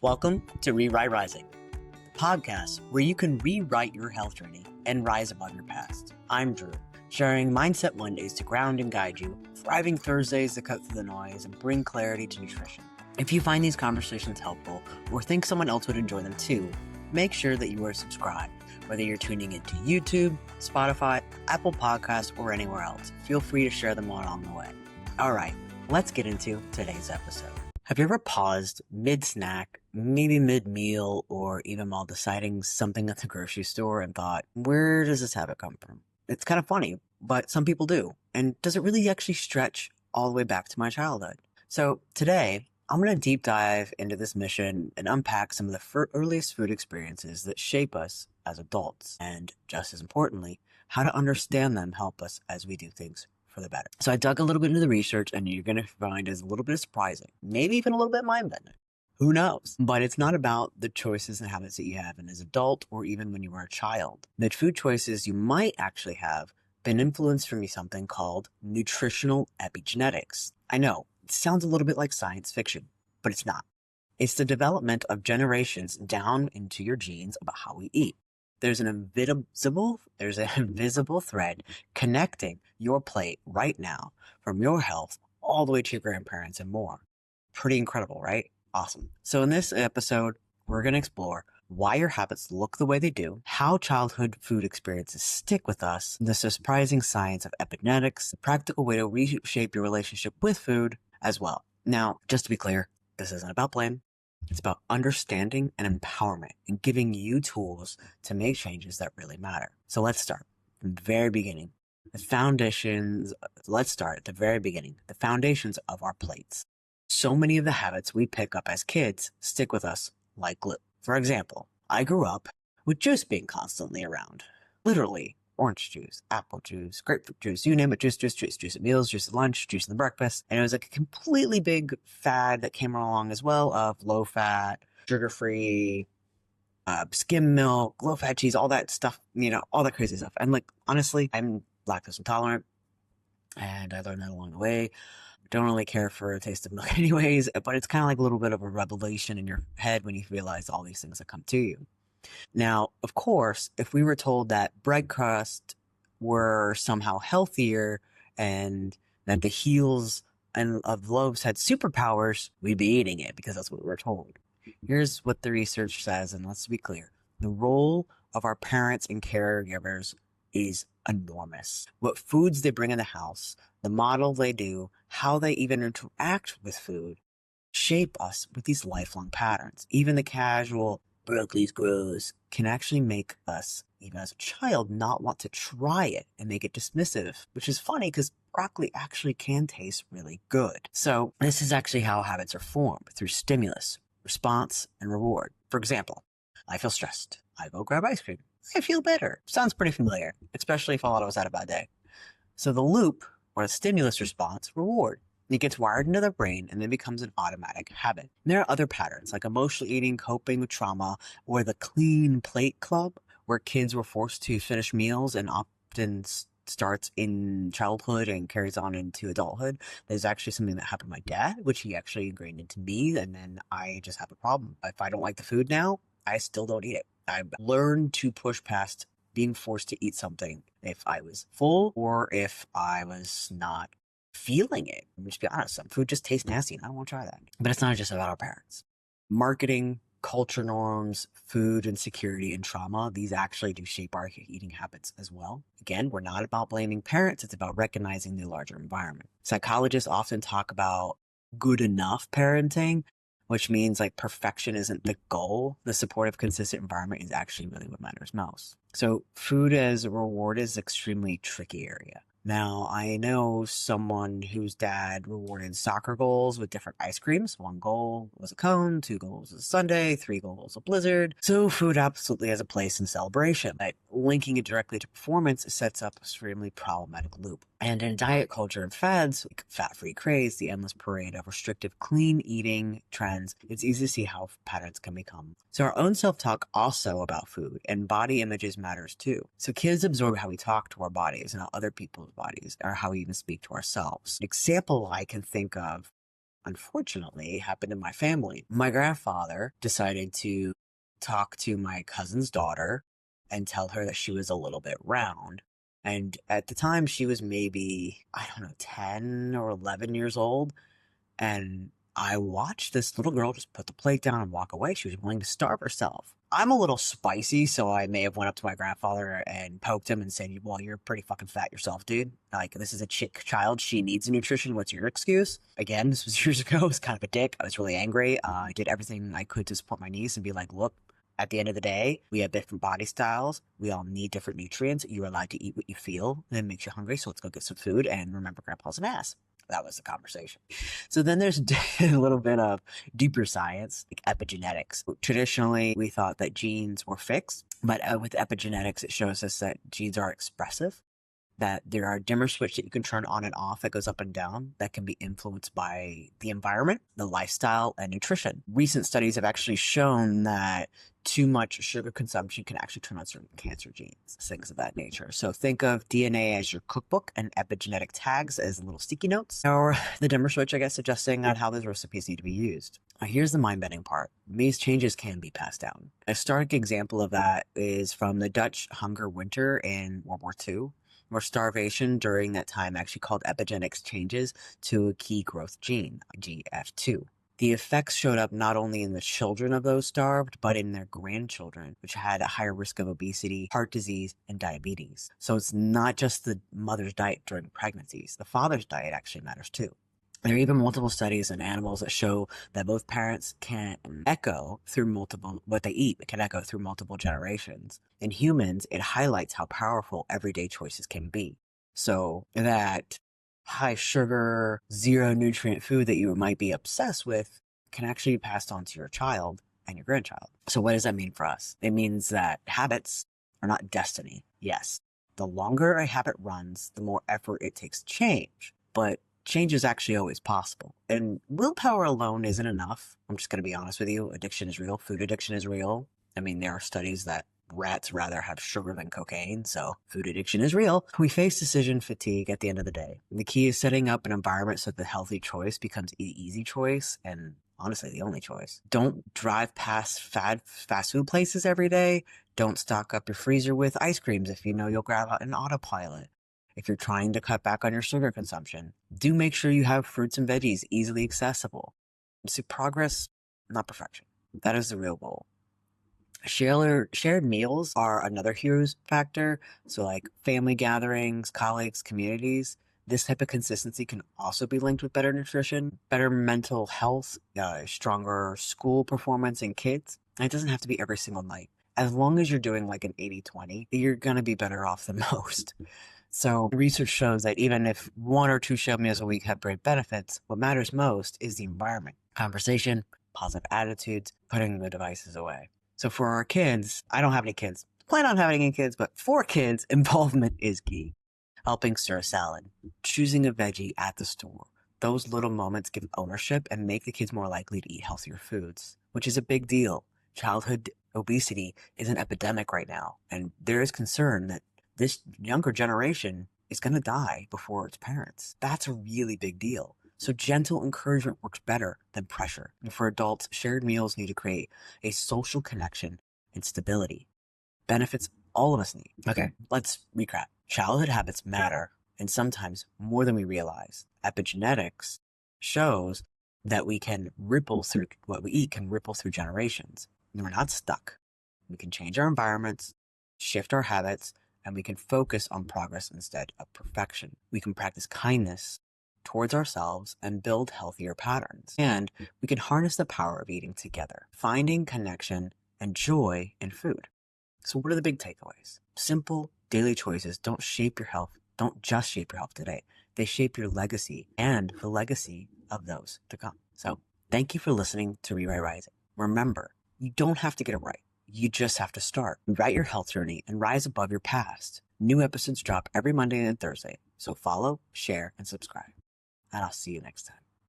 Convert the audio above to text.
Welcome to Rewrite Rising, the podcast where you can rewrite your health journey and rise above your past. I'm Drew, sharing Mindset Mondays to ground and guide you, thriving Thursdays to cut through the noise and bring clarity to nutrition. If you find these conversations helpful or think someone else would enjoy them too, make sure that you are subscribed. Whether you're tuning into YouTube, Spotify, Apple Podcasts, or anywhere else, feel free to share them along the way. All right, let's get into today's episode. Have you ever paused mid-snack, maybe mid-meal, or even while deciding something at the grocery store and thought, where does this habit come from? It's kind of funny, but some people do. And does it really actually stretch all the way back to my childhood? So today, I'm going to deep dive into this mission and unpack some of the earliest food experiences that shape us as adults. And just as importantly, how to understand them help us as we do things for the better. So I dug a little bit into the research, and you're going to find it's a little bit surprising, maybe even a little bit mind-bending. Who knows? But it's not about the choices and habits that you have as an adult or even when you were a child. The food choices you might actually have been influenced from something called nutritional epigenetics. I know, it sounds a little bit like science fiction, but it's not. It's the development of generations down into your genes about how we eat. There's an invisible thread connecting your plate right now from your health all the way to your grandparents and more. Pretty incredible, right? Awesome. So in this episode, we're going to explore why your habits look the way they do, how childhood food experiences stick with us, the surprising science of epigenetics, the practical way to reshape your relationship with food as well. Now, just to be clear, this isn't about blame. It's about understanding and empowerment and giving you tools to make changes that really matter. So let's start from the very beginning. Let's start at the very beginning, the foundations of our plates. So many of the habits we pick up as kids stick with us like glue. For example, I grew up with juice being constantly around. Literally, orange juice, apple juice, grapefruit juice, you name it, juice at meals, juice at lunch, juice in the breakfast. And it was like a completely big fad that came along as well of low fat, sugar-free, skim milk, low fat cheese, all that stuff, all that crazy stuff. And honestly, I'm lactose intolerant and I learned that along the way. Don't really care for the taste of milk anyways, but it's kind of like a little bit of a revelation in your head when you realize all these things that come to you. Now, of course, if we were told that bread crust were somehow healthier and that the heels of loaves had superpowers, we'd be eating it because that's what we were told. Here's what the research says, and let's be clear. The role of our parents and caregivers is enormous. What foods they bring in the house, the model they do, how they even interact with food, shape us with these lifelong patterns. Even the casual broccoli's gross can actually make us, even as a child, not want to try it and make it dismissive, which is funny because broccoli actually can taste really good. So this is actually how habits are formed, through stimulus, response, and reward. For example, I feel stressed. I go grab ice cream. I feel better. Sounds pretty familiar, especially if I thought I was had a bad day. So the loop, or the stimulus response, reward. It gets wired into their brain and then becomes an automatic habit. And there are other patterns like emotional eating, coping with trauma, or the clean plate club, where kids were forced to finish meals and often starts in childhood and carries on into adulthood. There's actually something that happened to my dad, which he actually ingrained into me, and then I just have a problem. If I don't like the food now, I still don't eat it. I've learned to push past being forced to eat something if I was full or if I was not feeling it. I'm just be honest, some food just tastes nasty and I don't want to try that. But it's not just about our parents. Marketing, culture norms, food insecurity, and trauma, these actually do shape our eating habits as well. Again, we're not about blaming parents, it's about recognizing the larger environment. Psychologists often talk about good enough parenting, which means perfection isn't the goal. The supportive, consistent environment is actually really what matters most. So food as a reward is an extremely tricky area. Now, I know someone whose dad rewarded soccer goals with different ice creams. 1 goal was a cone, 2 goals was a sundae, 3 goals a blizzard. So food absolutely has a place in celebration. But linking it directly to performance sets up an extremely problematic loop. And in diet culture and fads, like fat-free craze, the endless parade of restrictive clean eating trends, it's easy to see how patterns can become. So our own self-talk also about food and body images matters too. So kids absorb how we talk to our bodies and how other people's bodies, or how we even speak to ourselves. An example I can think of unfortunately happened in my family. My grandfather decided to talk to my cousin's daughter and tell her that she was a little bit round. And at the time, she was maybe, I don't know, 10 or 11 years old. And I watched this little girl just put the plate down and walk away. She was willing to starve herself. I'm a little spicy, so I may have went up to my grandfather and poked him and said, well, you're pretty fucking fat yourself, dude. Like, this is a chick child. She needs nutrition. What's your excuse? Again, this was years ago. I was kind of a dick. I was really angry. I did everything I could to support my niece and be like, look, at the end of the day, we have different body styles. We all need different nutrients. You're allowed to eat what you feel and it makes you hungry. So let's go get some food. And remember, grandpa's an ass. That was the conversation. So then there's a little bit of deeper science, like epigenetics. Traditionally, we thought that genes were fixed, but with epigenetics, it shows us that genes are expressive, that there are dimmer switch that you can turn on and off that goes up and down that can be influenced by the environment, the lifestyle, and nutrition. Recent studies have actually shown that too much sugar consumption can actually turn on certain cancer genes, things of that nature. So think of DNA as your cookbook and epigenetic tags as little sticky notes, or the dimmer switch, I guess, adjusting on how those recipes need to be used. Here's the mind-bending part. These changes can be passed down. A stark example of that is from the Dutch hunger winter in World War II, where starvation during that time actually called epigenetics changes to a key growth gene, GF2. The effects showed up not only in the children of those starved, but in their grandchildren, which had a higher risk of obesity, heart disease, and diabetes. So it's not just the mother's diet during pregnancies. The father's diet actually matters too. There are even multiple studies in animals that show that both parents can echo through what they eat can echo through multiple generations. In humans, it highlights how powerful everyday choices can be. So that high sugar, zero nutrient food that you might be obsessed with can actually be passed on to your child and your grandchild. So what does that mean for us? It means that habits are not destiny. Yes, the longer a habit runs, the more effort it takes to change. But change is actually always possible. And willpower alone isn't enough. I'm just going to be honest with you. Addiction is real. Food addiction is real. I mean, there are studies that rats rather have sugar than cocaine, so food addiction is real. We face decision fatigue at the end of the day. The key is setting up an environment so that the healthy choice becomes the easy choice and honestly the only choice. Don't drive past fast food places every day. Don't stock up your freezer with ice creams if you know you'll grab out an autopilot. If you're trying to cut back on your sugar consumption, do make sure you have fruits and veggies easily accessible. See, progress, not perfection. That is the real goal. Shared meals are another huge factor. So like family gatherings, colleagues, communities, this type of consistency can also be linked with better nutrition, better mental health, stronger school performance in kids. And it doesn't have to be every single night. As long as you're doing like an 80-20, you're going to be better off than most. So research shows that even if 1 or 2 shared meals a week have great benefits, what matters most is the environment, conversation, positive attitudes, putting the devices away. So for our kids, I don't have any kids, plan on having any kids, but for kids, involvement is key. Helping stir a salad, choosing a veggie at the store. Those little moments give ownership and make the kids more likely to eat healthier foods, which is a big deal. Childhood obesity is an epidemic right now, and there is concern that this younger generation is going to die before its parents. That's a really big deal. So gentle encouragement works better than pressure. And for adults, shared meals need to create a social connection and stability. Benefits all of us need. Okay, let's recap. Childhood habits matter, and sometimes more than we realize. Epigenetics shows that we can ripple through what we eat can ripple through generations. And we're not stuck. We can change our environments, shift our habits, and we can focus on progress instead of perfection. We can practice kindness towards ourselves and build healthier patterns. And we can harness the power of eating together, finding connection and joy in food. So what are the big takeaways? Simple daily choices don't shape your health. Don't just shape your health today. They shape your legacy and the legacy of those to come. So thank you for listening to Rewrite Rising. Remember, you don't have to get it right. You just have to start. Write your health journey and rise above your past. New episodes drop every Monday and Thursday. So follow, share, and subscribe. And I'll see you next time.